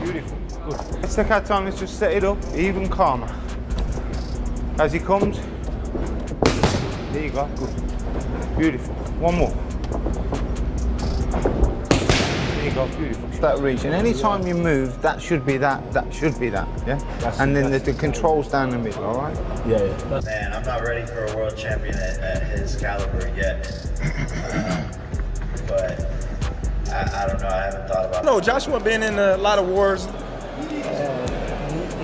Beautiful. Good. Let's take our time. Let's just set it up even calmer. As he comes. There you go. Good. Beautiful. One more. There you go. Beautiful. That region. Anytime you move, that should be that. That should be that. Yeah. And then the controls down the middle. All right. Yeah. Man, I'm not ready for a world champion at his caliber yet. But I don't know. I haven't thought about it. No, Joshua been in a lot of wars.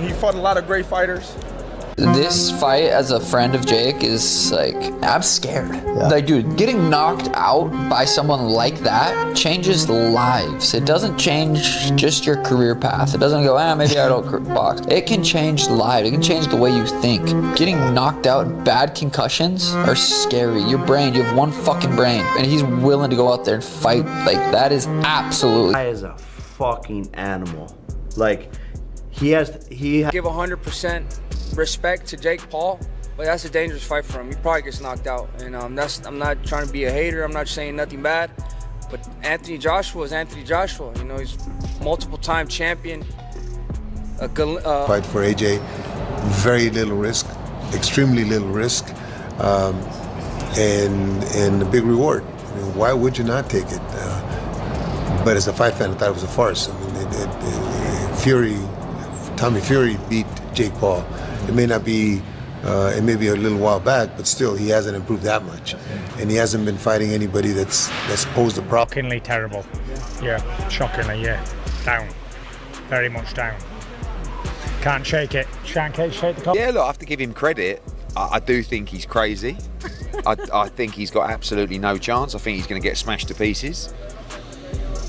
He fought a lot of great fighters. This fight as a friend of Jake is like, I'm scared. Yeah. Like, dude, getting knocked out by someone like that changes lives. It doesn't change just your career path. It doesn't go, maybe I don't box. It can change lives. It can change the way you think. Getting knocked out, bad concussions are scary. Your brain, you have one fucking brain, and he's willing to go out there and fight. Like, that is absolutely. Guy is a fucking animal. Like, he give 100% respect to Jake Paul, but that's a dangerous fight for him. He probably gets knocked out, and I'm not trying to be a hater. I'm not saying nothing bad, but Anthony Joshua is Anthony Joshua. You know, he's multiple-time champion. Fight for AJ, very little risk, extremely little risk, and a big reward. I mean, why would you not take it? But as a fight fan, I thought it was a farce. I mean, Tommy Fury beat Jake Paul. It may not be, it may be a little while back, but still, he hasn't improved that much, and he hasn't been fighting anybody that's posed a problem. Shockingly terrible. Yeah, shockingly, yeah. Down, very much down. Can't shake it. Can't shake the cup. Yeah, look, I have to give him credit. I do think he's crazy. I think he's got absolutely no chance. I think he's going to get smashed to pieces.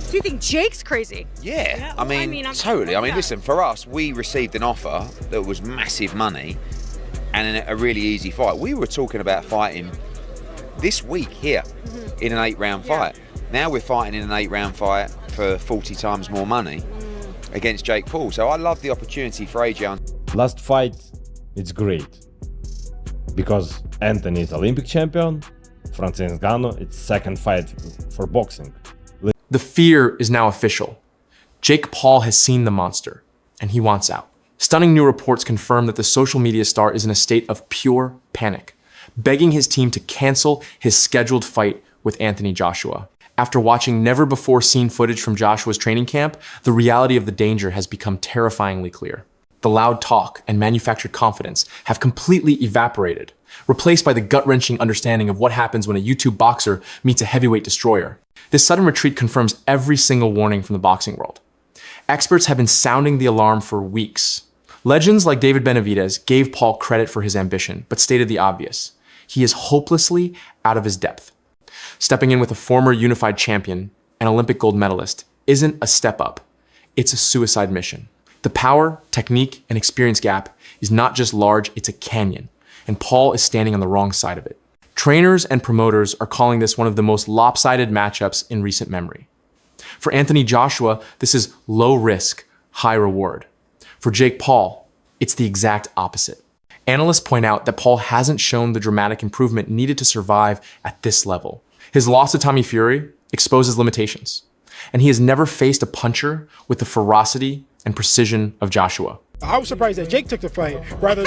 Do you think Jake's crazy? Yeah, I mean totally. I mean, listen, for us, we received an offer that was massive money and a really easy fight. We were talking about fighting this week here in an 8-round fight. Now we're fighting in an 8-round fight for 40 times more money against Jake Paul. So I love the opportunity for AJ. Last fight, it's great because Anthony is Olympic champion. Francis Ngannou, it's second fight for boxing. The fear is now official. Jake Paul has seen the monster, and he wants out. Stunning new reports confirm that the social media star is in a state of pure panic, begging his team to cancel his scheduled fight with Anthony Joshua. After watching never-before-seen footage from Joshua's training camp, the reality of the danger has become terrifyingly clear. The loud talk and manufactured confidence have completely evaporated, replaced by the gut-wrenching understanding of what happens when a YouTube boxer meets a heavyweight destroyer. This sudden retreat confirms every single warning from the boxing world. Experts have been sounding the alarm for weeks. Legends like David Benavidez gave Paul credit for his ambition, but stated the obvious. He is hopelessly out of his depth. Stepping in with a former unified champion, an Olympic gold medalist, isn't a step up. It's a suicide mission. The power, technique, and experience gap is not just large, it's a canyon, and Paul is standing on the wrong side of it. Trainers and promoters are calling this one of the most lopsided matchups in recent memory. For Anthony Joshua, this is low risk, high reward. For Jake Paul, it's the exact opposite. Analysts point out that Paul hasn't shown the dramatic improvement needed to survive at this level. His loss to Tommy Fury exposes limitations, and he has never faced a puncher with the ferocity and precision of Joshua. I was surprised that Jake took the fight rather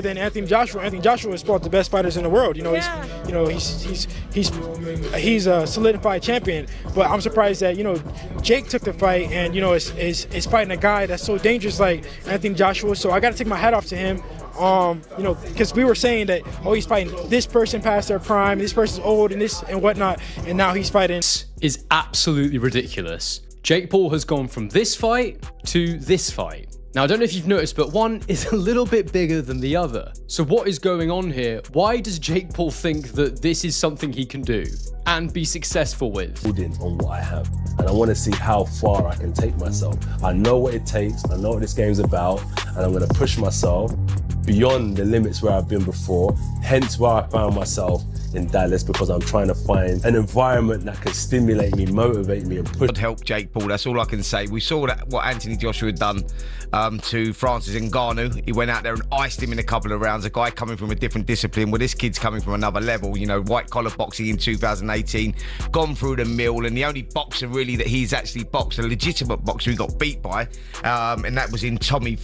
than Anthony Joshua. Anthony Joshua is one of the best fighters in the world. He's a solidified champion. But I'm surprised that Jake took the fight and is fighting a guy that's so dangerous like Anthony Joshua. So I got to take my hat off to him. Because we were saying that he's fighting this person past their prime, this person's old and this and whatnot, and now he's fighting. This is absolutely ridiculous. Jake Paul has gone from this fight to this fight. Now, I don't know if you've noticed, but one is a little bit bigger than the other. So what is going on here? Why does Jake Paul think that this is something he can do and be successful with? Building on what I have, and I want to see how far I can take myself. I know what it takes, I know what this game's about, and I'm going to push myself beyond the limits where I've been before, hence why I found myself in Dallas because I'm trying to find an environment that can stimulate me, motivate me, and push. God help Jake Paul, that's all I can say. We saw that what Anthony Joshua had done to Francis Ngannou. He went out there and iced him in a couple of rounds. A guy coming from a different discipline. Well, this kid's coming from another level. You know, white collar boxing in 2018, gone through the mill, and the only boxer really that he's actually boxed, a legitimate boxer he got beat by, and that was in Tommy.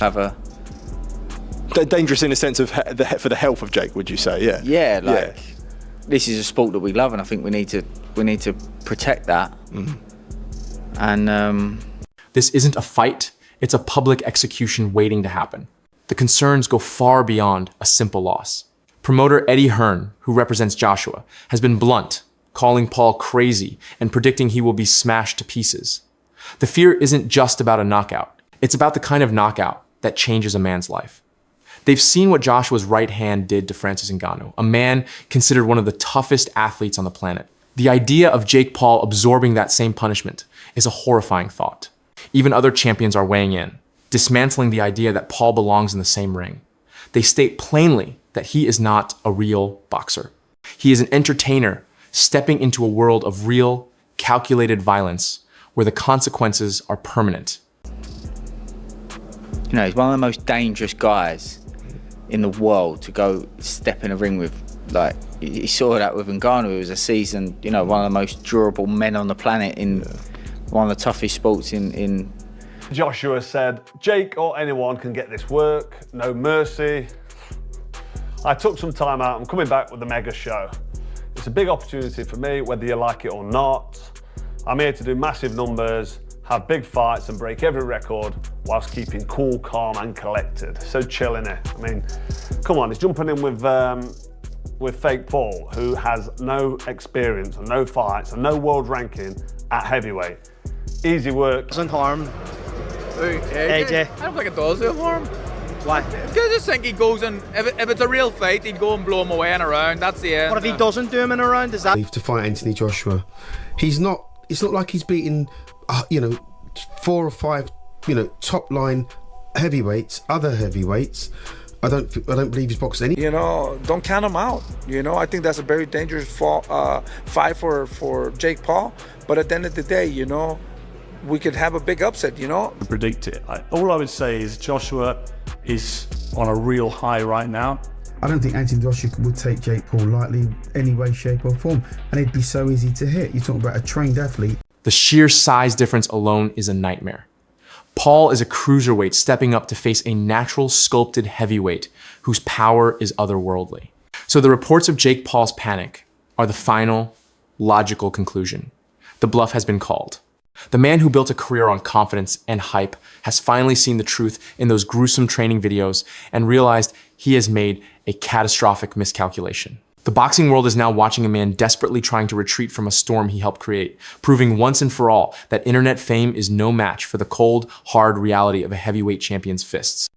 Dangerous in the sense of for the health of Jake, would you say? Yeah. Yeah, like this is a sport that we love, and I think we need to protect that. And this isn't a fight, it's a public execution waiting to happen. The concerns go far beyond a simple loss. Promoter Eddie Hearn, who represents Joshua, has been blunt, calling Paul crazy and predicting he will be smashed to pieces. The fear isn't just about a knockout. It's about the kind of knockout that changes a man's life. They've seen what Joshua's right hand did to Francis Ngannou, a man considered one of the toughest athletes on the planet. The idea of Jake Paul absorbing that same punishment is a horrifying thought. Even other champions are weighing in, dismantling the idea that Paul belongs in the same ring. They state plainly that he is not a real boxer. He is an entertainer stepping into a world of real, calculated violence where the consequences are permanent. You know, he's one of the most dangerous guys in the world to go step in a ring with. Like, you saw that with Ngannou, who was a seasoned, you know, one of the most durable men on the planet in one of the toughest sports in. Joshua said, Jake or anyone can get this work, no mercy. I took some time out, I'm coming back with the mega show. It's a big opportunity for me, whether you like it or not. I'm here to do massive numbers, have big fights and break every record whilst keeping cool, calm and collected. So chill in it. I mean, come on, he's jumping in with fake Paul, who has no experience and no fights and no world ranking at heavyweight. Easy work. Doesn't harm. AJ. I don't think it does do harm. Why? Because I just think he goes and if it's a real fight, he'd go and blow him away in a round. That's the end. What if he doesn't do him in a round? Is that to fight Anthony Joshua? It's not like he's beaten, 4 or 5, top line heavyweights, other heavyweights. I don't believe he's boxed any. Don't count him out. I think that's a very dangerous fight for Jake Paul. But at the end of the day, we could have a big upset. Predict it. All I would say is Joshua is on a real high right now. I don't think Anthony Joshua would take Jake Paul lightly in any way, shape or form, and it'd be so easy to hit. You're talking about a trained athlete. The sheer size difference alone is a nightmare. Paul is a cruiserweight stepping up to face a natural sculpted heavyweight whose power is otherworldly. So the reports of Jake Paul's panic are the final, logical conclusion. The bluff has been called. The man who built a career on confidence and hype has finally seen the truth in those gruesome training videos and realized he has made a catastrophic miscalculation. The boxing world is now watching a man desperately trying to retreat from a storm he helped create, proving once and for all that internet fame is no match for the cold, hard reality of a heavyweight champion's fists.